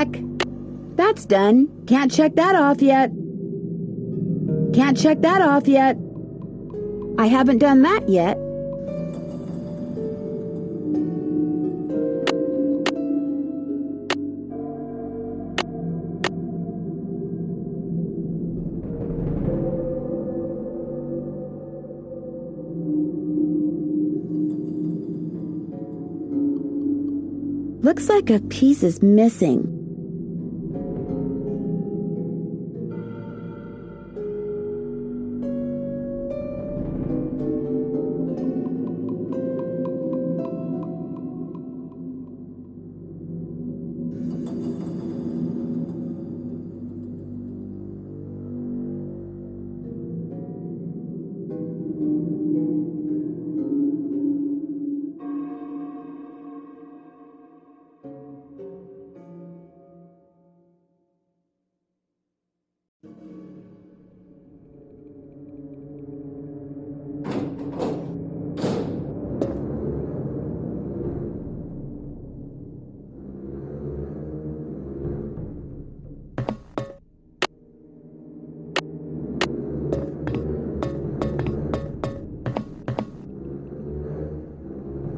back. That's done. Can't check that off yet. Can't check that off yet. I haven't done that yet. Looks like a piece is missing.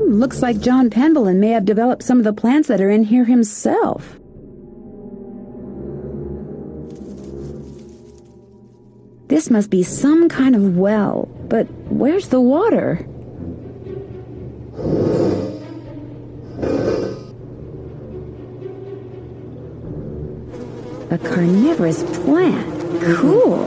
Looks like John Penvillin may have developed some of the plants that are in here himself. This must be some kind of well, but where's the water? A carnivorous plant. Cool.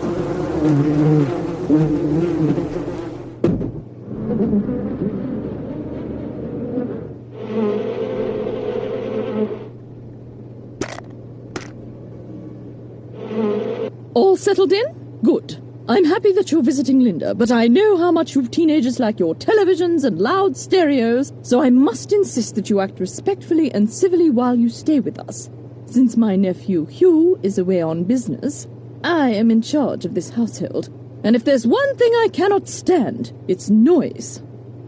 All settled in? Good. I'm happy that you're visiting Linda, but I know how much you teenagers like your televisions and loud stereos, so I must insist that you act respectfully and civilly while you stay with us. Since my nephew Hugh is away on business, I am in charge of this household, and if there's one thing I cannot stand, it's noise.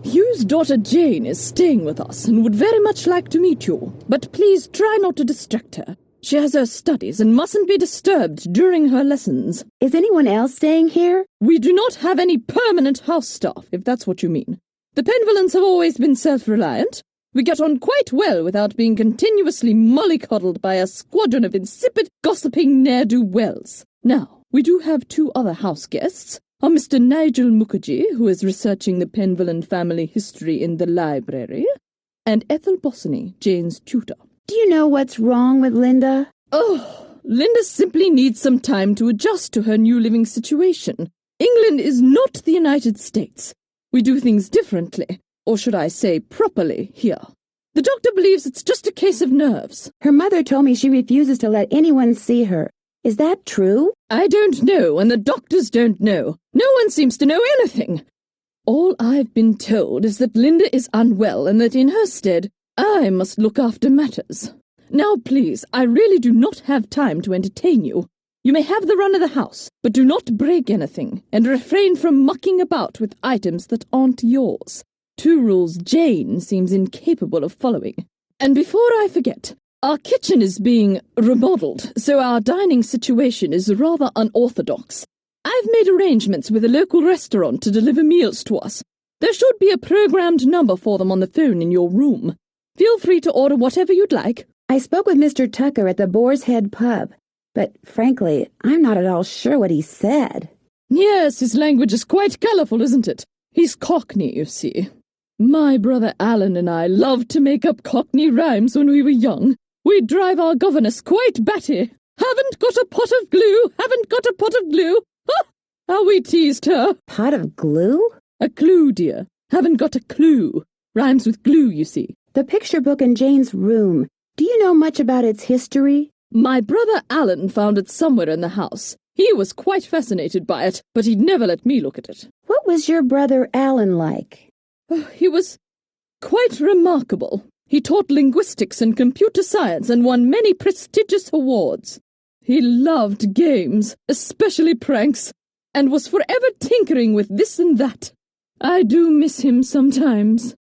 Hugh's daughter Jane is staying with us and would very much like to meet you, but please try not to distract her. She has her studies and mustn't be disturbed during her lessons. Is anyone else staying here? We do not have any permanent house staff, if that's what you mean. The Penvillins have always been self-reliant. We get on quite well without being continuously mollycoddled by a squadron of insipid, gossiping ne'er-do-wells. Now, we do have two other house guests, a Mr. Nigel Mukherjee, who is researching the Penvillin family history in the library, and Ethel Bossany, Jane's tutor. Do you know what's wrong with Linda? Oh, Linda simply needs some time to adjust to her new living situation. England is not the United States. We do things differently, or should I say properly, here. The doctor believes it's just a case of nerves. Her mother told me she refuses to let anyone see her. Is that true? I don't know, and the doctors don't know. No one seems to know anything. All I've been told is that Linda is unwell and that in her stead, I must look after matters. Now, please, I really do not have time to entertain you. You may have the run of the house, but do not break anything, and refrain from mucking about with items that aren't yours. Two rules Jane seems incapable of following. And before I forget, our kitchen is being remodeled, so our dining situation is rather unorthodox. I've made arrangements with a local restaurant to deliver meals to us. There should be a programmed number for them on the phone in your room. Feel free to order whatever you'd like. I spoke with Mr. Tucker at the Boar's Head pub, but frankly, I'm not at all sure what he said. Yes, his language is quite colourful, isn't it? He's Cockney, you see. My brother Alan and I loved to make up Cockney rhymes when we were young. We'd drive our governess quite batty. Haven't got a pot of glue, haven't got a pot of glue. Ha! How we teased her. Pot of glue? A clue, dear. Haven't got a clue. Rhymes with glue, you see. The picture book in Jane's room. Do you know much about its history? My brother Alan found it somewhere in the house. He was quite fascinated by it, but he'd never let me look at it. What was your brother Alan like? He was quite remarkable. He taught linguistics and computer science and won many prestigious awards. He loved games, especially pranks, and was forever tinkering with this and that. I do miss him sometimes.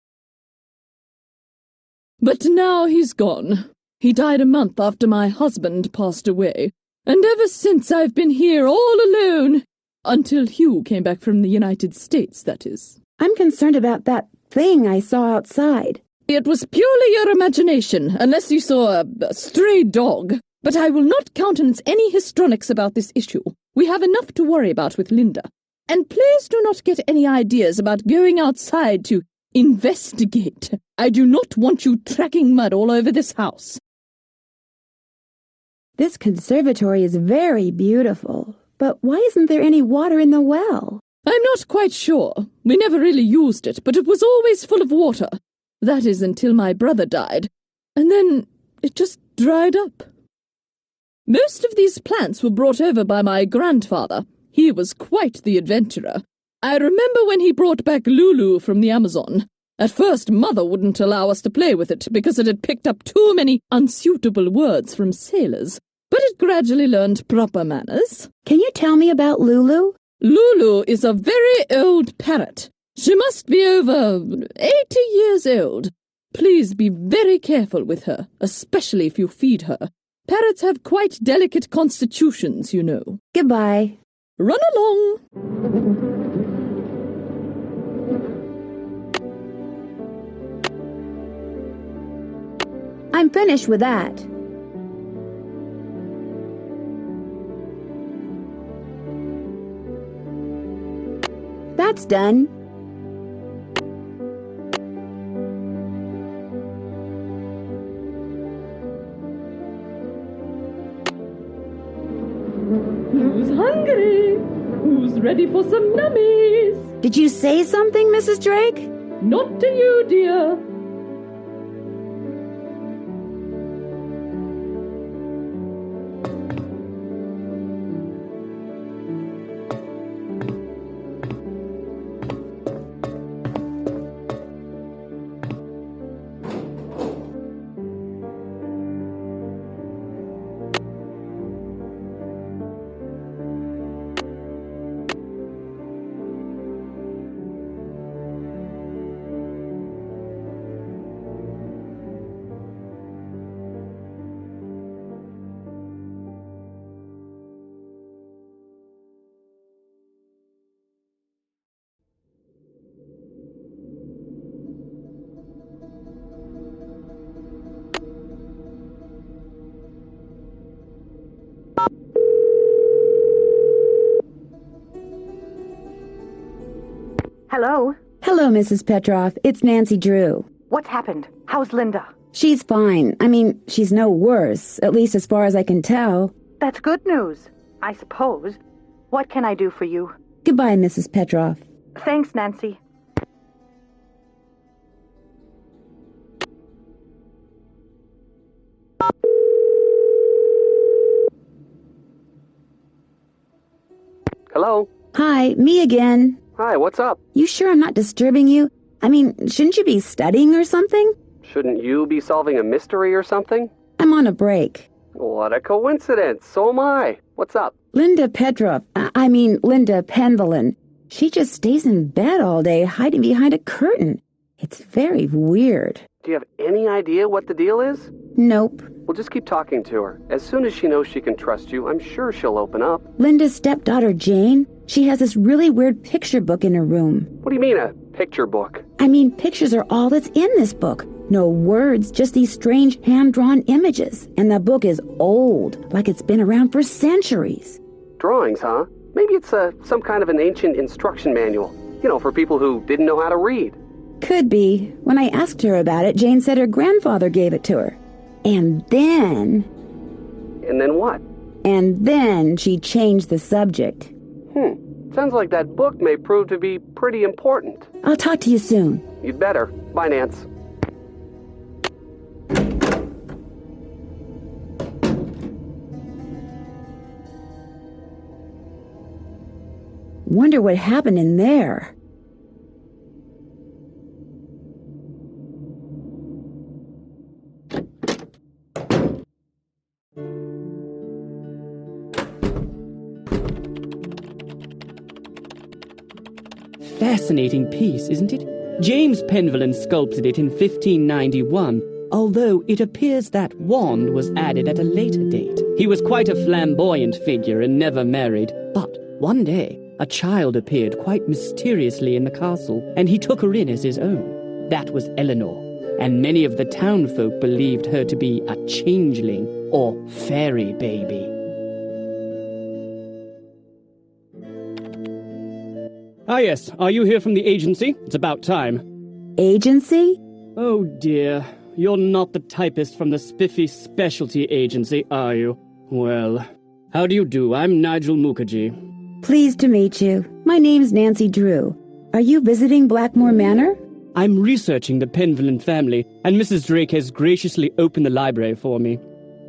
But now he's gone. He died a month after my husband passed away, and ever since I've been here all alone. Until Hugh came back from the United States, that is. I'm concerned about that thing I saw outside. It was purely your imagination, unless you saw a stray dog. But I will not countenance any histrionics about this issue. We have enough to worry about with Linda. And please do not get any ideas about going outside to investigate. I do not want you tracking mud all over this house. This conservatory is very beautiful, but why isn't there any water in the well? I'm not quite sure. We never really used it, but it was always full of water. That is until my brother died. And then it just dried up. Most of these plants were brought over by my grandfather. He was quite the adventurer. I remember when he brought back Lulu from the Amazon. At first, Mother wouldn't allow us to play with it because it had picked up too many unsuitable words from sailors. But it gradually learned proper manners. Can you tell me about Lulu? Lulu is a very old parrot. She must be over 80 years old. Please be very careful with her, especially if you feed her. Parrots have quite delicate constitutions, you know. Goodbye. Run along. I'm finished with that. That's done. Who's hungry? Who's ready for some nummies? Did you say something, Mrs. Drake? Not to you, dear. Hello? Hello, Mrs. Petroff. It's Nancy Drew. What's happened? How's Linda? She's fine. I mean, she's no worse, at least as far as I can tell. That's good news, I suppose. What can I do for you? Goodbye, Mrs. Petroff. Thanks, Nancy. Hello? Hi, me again. Hi, what's up? You sure I'm not disturbing you? I mean, shouldn't you be studying or something? Shouldn't you be solving a mystery or something? I'm on a break. What a coincidence. So am I. What's up? Linda Petroff, Linda Penvelin. She just stays in bed all day, hiding behind a curtain. It's very weird. Do you have any idea what the deal is? Nope. Well, just keep talking to her. As soon as she knows she can trust you, I'm sure she'll open up. Linda's stepdaughter, Jane, she has this really weird picture book in her room. What do you mean, a picture book? I mean, pictures are all that's in this book. No words, just these strange hand-drawn images. And the book is old, like it's been around for centuries. Drawings, huh? Maybe it's some kind of an ancient instruction manual. You know, for people who didn't know how to read. Could be. When I asked her about it, Jane said her grandfather gave it to her. And then... And then what? And then she changed the subject. Sounds like that book may prove to be pretty important. I'll talk to you soon. You'd better. Bye, Nance. Wonder what happened in there. Fascinating piece, isn't it? James Penvelin sculpted it in 1591. although it appears that wand was added at a later date. He was quite a flamboyant figure and never married, but one day, a child appeared quite mysteriously in the castle, and he took her in as his own. That was Eleanor, and many of the townfolk believed her to be a changeling or fairy baby. Ah yes, are you here from the agency? It's about time. Agency? Oh dear, you're not the typist from the spiffy specialty agency, are you? Well, how do you do? I'm Nigel Mukherjee. Pleased to meet you. My name's Nancy Drew. Are you visiting Blackmoor Manor? I'm researching the Penvillin family, and Mrs. Drake has graciously opened the library for me.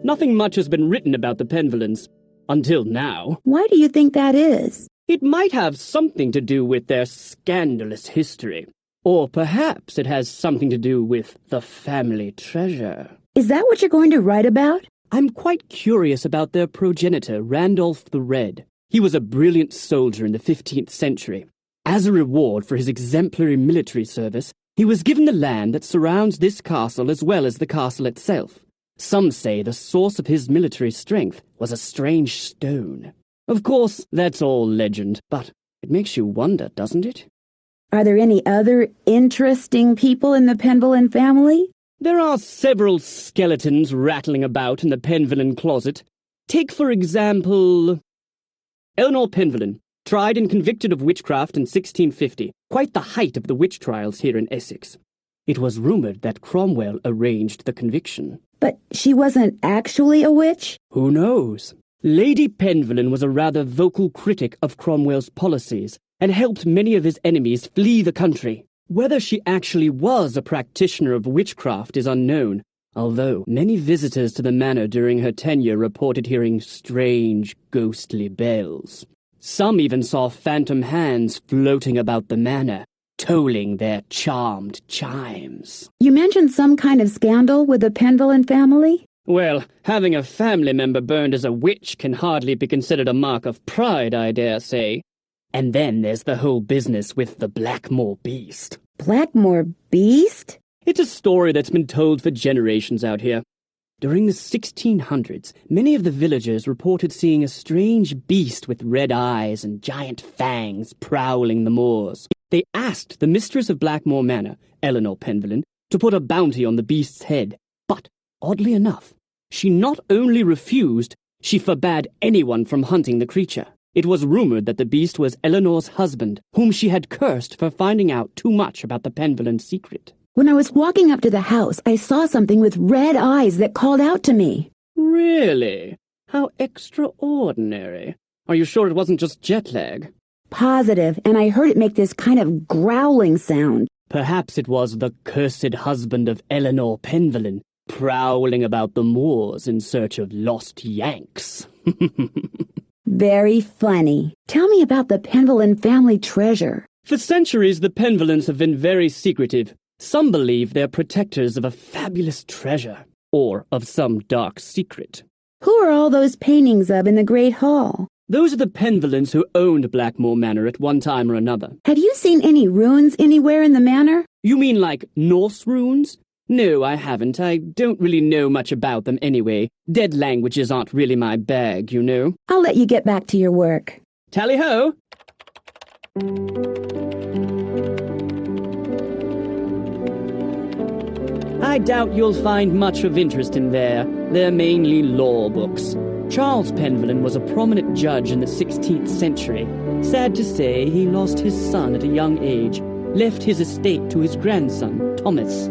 Nothing much has been written about the Penvillins. Until now. Why do you think that is? It might have something to do with their scandalous history. Or perhaps it has something to do with the family treasure. Is that what you're going to write about? I'm quite curious about their progenitor, Randolph the Red. He was a brilliant soldier in the 15th century. As a reward for his exemplary military service, he was given the land that surrounds this castle as well as the castle itself. Some say the source of his military strength was a strange stone. Of course, that's all legend, but it makes you wonder, doesn't it? Are there any other interesting people in the Penvillin family? There are several skeletons rattling about in the Penvillin closet. Take, for example, Eleanor Penvillin, tried and convicted of witchcraft in 1650, quite the height of the witch trials here in Essex. It was rumored that Cromwell arranged the conviction. But she wasn't actually a witch? Who knows? Lady Penvillin was a rather vocal critic of Cromwell's policies and helped many of his enemies flee the country. Whether she actually was a practitioner of witchcraft is unknown, although many visitors to the manor during her tenure reported hearing strange, ghostly bells. Some even saw phantom hands floating about the manor, tolling their charmed chimes. You mentioned some kind of scandal with the Penvillin family? Well, having a family member burned as a witch can hardly be considered a mark of pride, I dare say. And then there's the whole business with the Blackmoor beast. Blackmoor beast? It's a story that's been told for generations out here. During the 1600s, many of the villagers reported seeing a strange beast with red eyes and giant fangs prowling the moors. They asked the mistress of Blackmoor Manor, Eleanor Penvillin, to put a bounty on the beast's head. But, oddly enough, she not only refused, she forbade anyone from hunting the creature. It was rumored that the beast was Eleanor's husband, whom she had cursed for finding out too much about the Penvillin secret. When I was walking up to the house, I saw something with red eyes that called out to me. Really? How extraordinary. Are you sure it wasn't just jet lag? Positive, and I heard it make this kind of growling sound. Perhaps it was the cursed husband of Eleanor Penvillin, prowling about the moors in search of lost Yanks. Very funny. Tell me about the Penvillin family treasure. For centuries, the Penvillins have been very secretive. Some believe they're protectors of a fabulous treasure, or of some dark secret. Who are all those paintings of in the Great Hall? Those are the Penvillins who owned Blackmoor Manor at one time or another. Have you seen any runes anywhere in the manor? You mean like Norse runes? No, I haven't. I don't really know much about them anyway. Dead languages aren't really my bag, you know. I'll let you get back to your work. Tally-ho! I doubt you'll find much of interest in there. They're mainly law books. Charles Penvillin was a prominent judge in the 16th century. Sad to say, he lost his son at a young age, left his estate to his grandson, Thomas.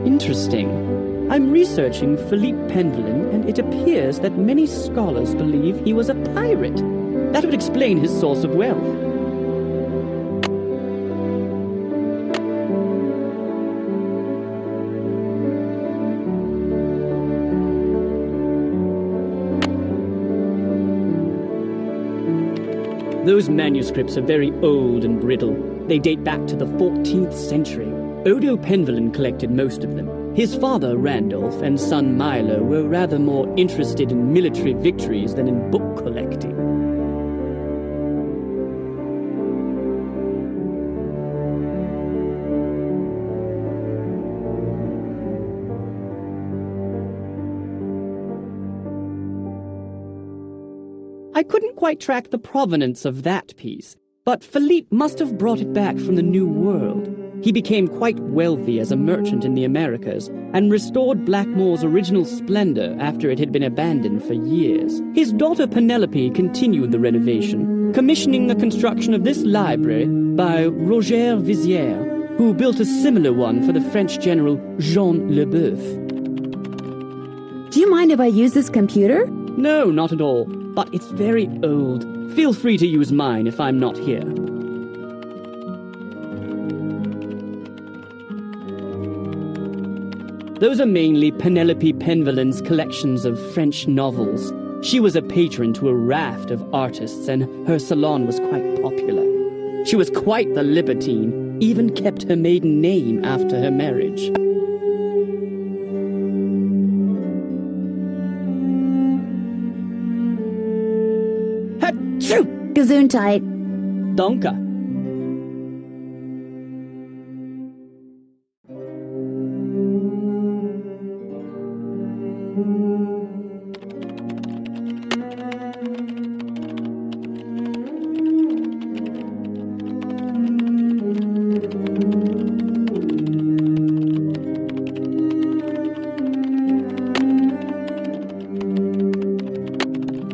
Interesting. I'm researching Philippe Penvillin, and it appears that many scholars believe he was a pirate. That would explain his source of wealth. Those manuscripts are very old and brittle. They date back to the 14th century. Odo Penvillin collected most of them. His father, Randolph, and son Milo were rather more interested in military victories than in book collecting. I couldn't quite track the provenance of that piece, but Philippe must have brought it back from the New World. He became quite wealthy as a merchant in the Americas and restored Blackmoor's original splendor after it had been abandoned for years. His daughter Penelope continued the renovation, commissioning the construction of this library by Roger Vizier, who built a similar one for the French general Jean Leboeuf. Do you mind if I use this computer? No, not at all, but it's very old. Feel free to use mine if I'm not here. Those are mainly Penelope Penvalin's collections of French novels. She was a patron to a raft of artists, and her salon was quite popular. She was quite the libertine, even kept her maiden name after her marriage. Achoo! Gesundheit. Danke.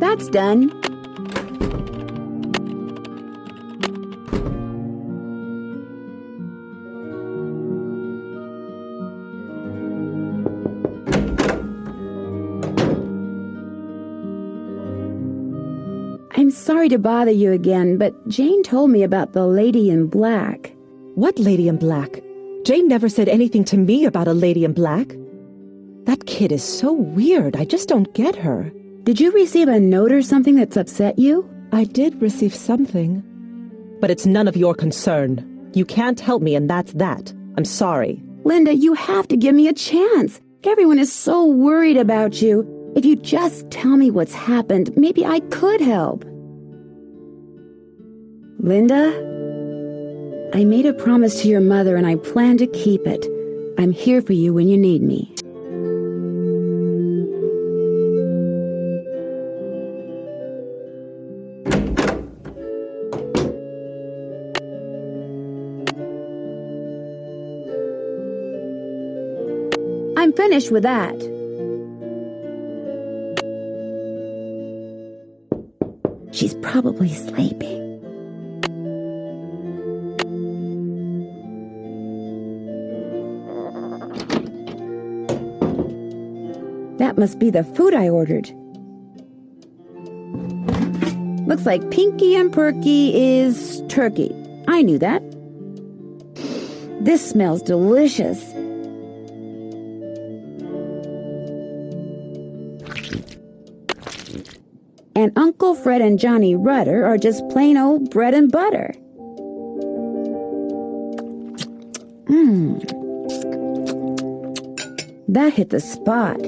That's done. I'm sorry to bother you again, but Jane told me about the lady in black. What lady in black? Jane never said anything to me about a lady in black. That kid is so weird. I just don't get her. Did you receive a note or something that's upset you? I did receive something. But it's none of your concern. You can't help me, and that's that. I'm sorry. Linda, you have to give me a chance. Everyone is so worried about you. If you just tell me what's happened, maybe I could help. Linda, I made a promise to your mother and I plan to keep it. I'm here for you when you need me. I'm finished with that. She's probably sleeping. That must be the food I ordered. Looks like Pinky and Perky is turkey. I knew that. This smells delicious. And Uncle Fred and Johnny Rudder are just plain old bread and butter. That hit the spot.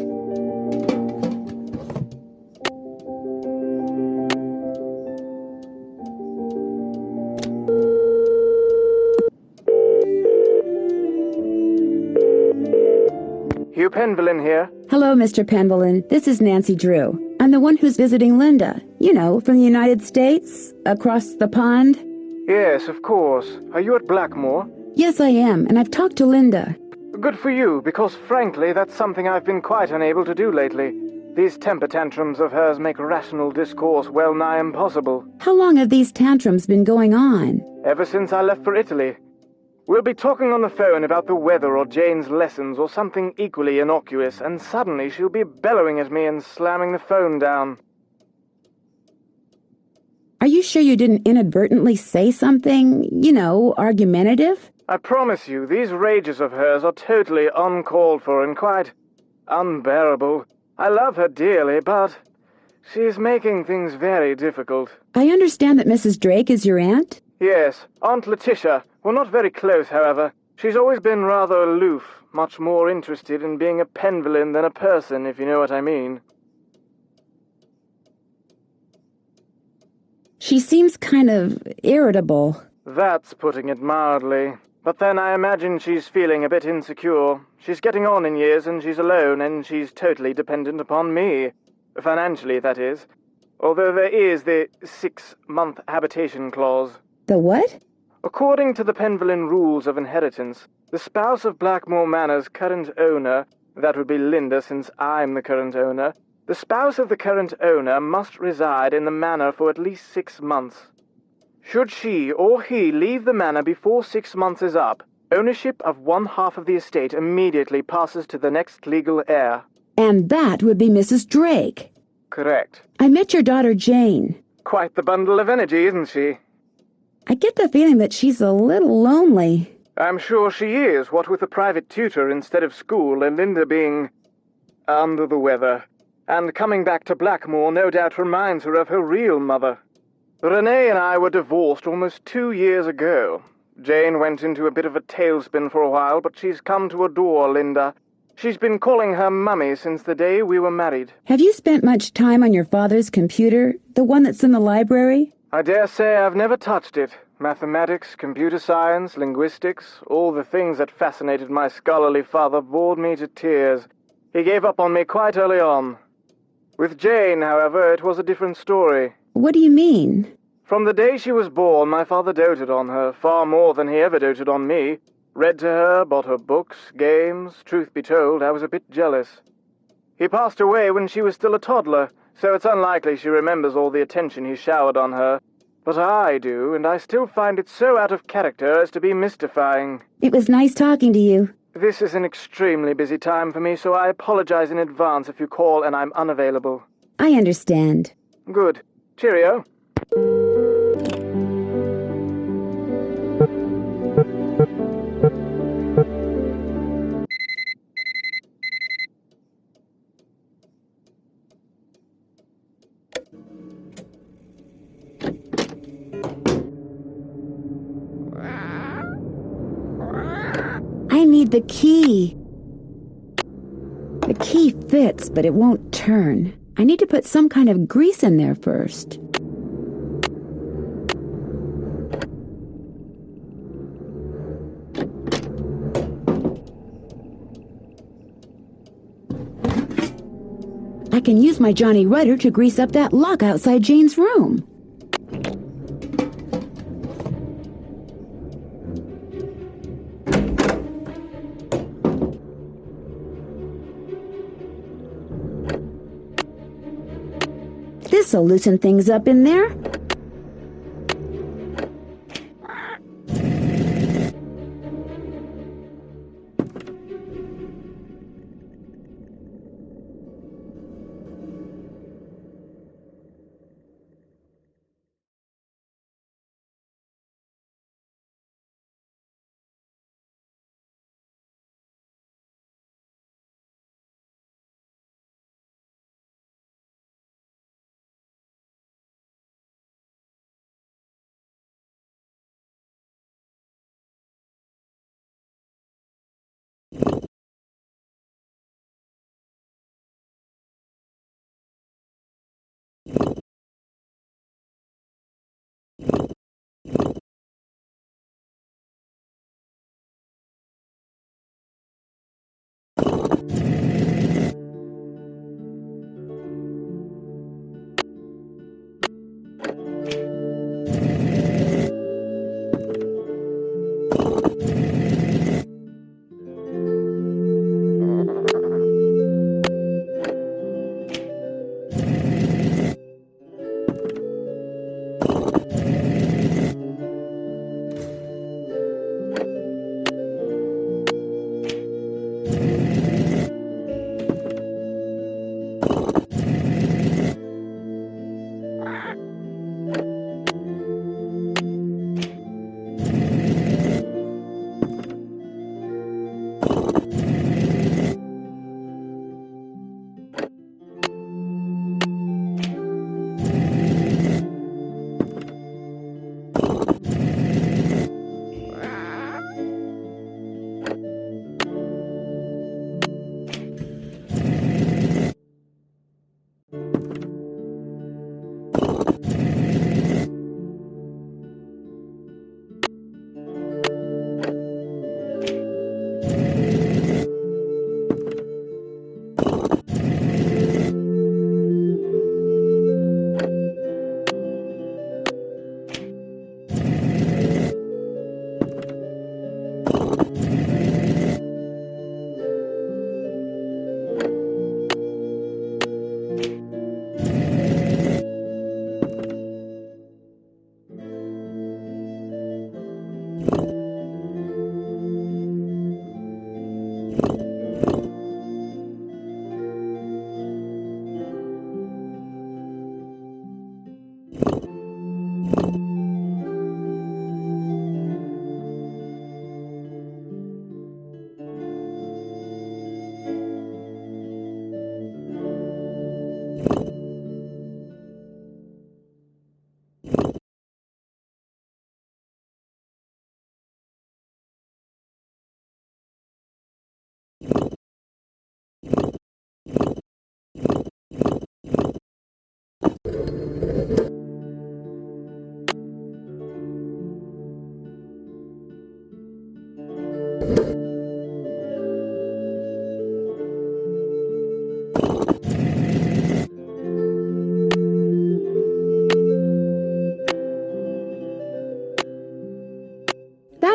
Hugh Penvillin here. Hello, Mr. Penvillin. This is Nancy Drew. I'm the one who's visiting Linda. You know, from the United States, across the pond. Yes, of course. Are you at Blackmoor? Yes, I am, and I've talked to Linda. Good for you, because frankly, that's something I've been quite unable to do lately. These temper tantrums of hers make rational discourse well nigh impossible. How long have these tantrums been going on? Ever since I left for Italy. We'll be talking on the phone about the weather or Jane's lessons or something equally innocuous, and suddenly she'll be bellowing at me and slamming the phone down. Are you sure you didn't inadvertently say something, argumentative? I promise you, these rages of hers are totally uncalled for and quite unbearable. I love her dearly, but she's making things very difficult. I understand that Mrs. Drake is your aunt? Yes, Aunt Letitia. We're not very close, however. She's always been rather aloof, much more interested in being a Penvillin than a person, if you know what I mean. She seems kind of irritable. That's putting it mildly. But then I imagine she's feeling a bit insecure. She's getting on in years and she's alone and she's totally dependent upon me. Financially, that is. although there is the 6-month habitation clause. The what? According to the Penvillin rules of inheritance, the spouse of Blackmoor Manor's current owner, that would be Linda since I'm the current owner, the spouse of the current owner must reside in the manor for at least 6 months. Should she or he leave the manor before 6 months is up, ownership of one half of the estate immediately passes to the next legal heir. And that would be Mrs. Drake. Correct. I met your daughter Jane. Quite the bundle of energy, isn't she? I get the feeling that she's a little lonely. I'm sure she is, what with a private tutor instead of school, and Linda being under the weather. And coming back to Blackmoor no doubt reminds her of her real mother. Renee and I were divorced almost 2 years ago. Jane went into a bit of a tailspin for a while, but she's come to adore Linda. She's been calling her Mummy since the day we were married. Have you spent much time on your father's computer, the one that's in the library? I dare say I've never touched it. Mathematics, computer science, linguistics, all the things that fascinated my scholarly father bored me to tears. He gave up on me quite early on. With Jane, however, it was a different story. What do you mean? From the day she was born, my father doted on her, far more than he ever doted on me. Read to her, bought her books, games. Truth be told, I was a bit jealous. He passed away when she was still a toddler, so it's unlikely she remembers all the attention he showered on her. But I do, and I still find it so out of character as to be mystifying. It was nice talking to you. This is an extremely busy time for me, so I apologize in advance if you call and I'm unavailable. I understand. Good. Cheerio. I need the key. The key fits, but it won't turn. I need to put some kind of grease in there first. I can use my Johnny Rudder to grease up that lock outside Jane's room. This'll loosen things up in there.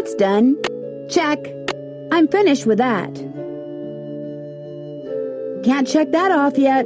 That's done. Check. I'm finished with that. Can't check that off yet.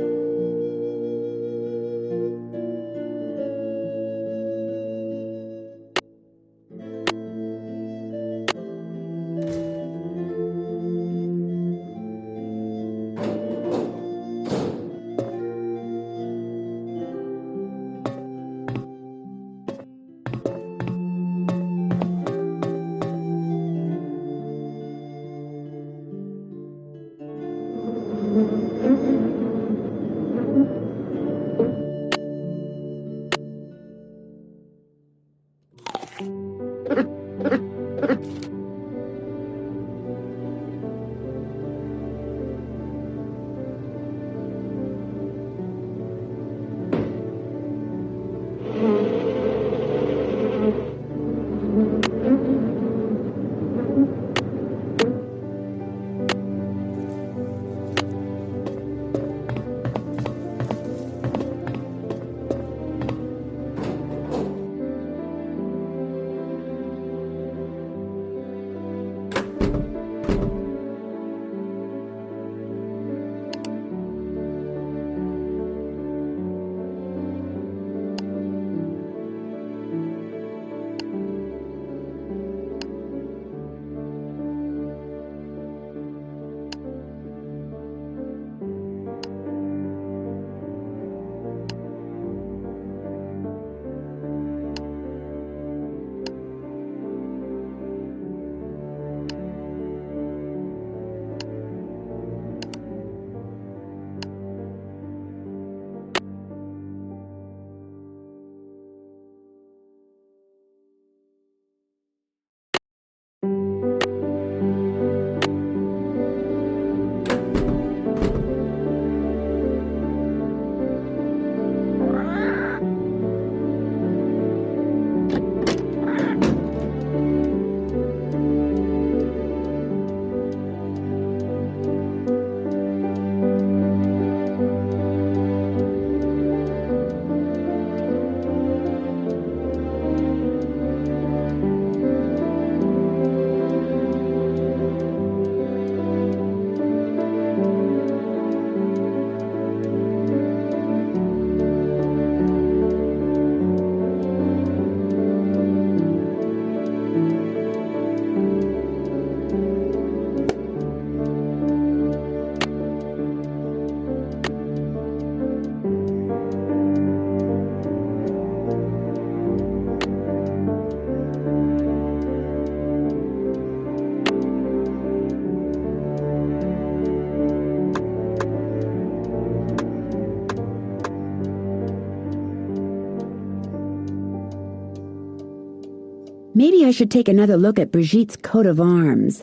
Maybe I should take another look at Brigitte's coat of arms.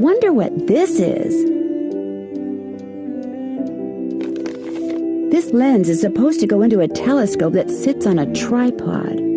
wonder what this is. This lens is supposed to go into a telescope that sits on a tripod.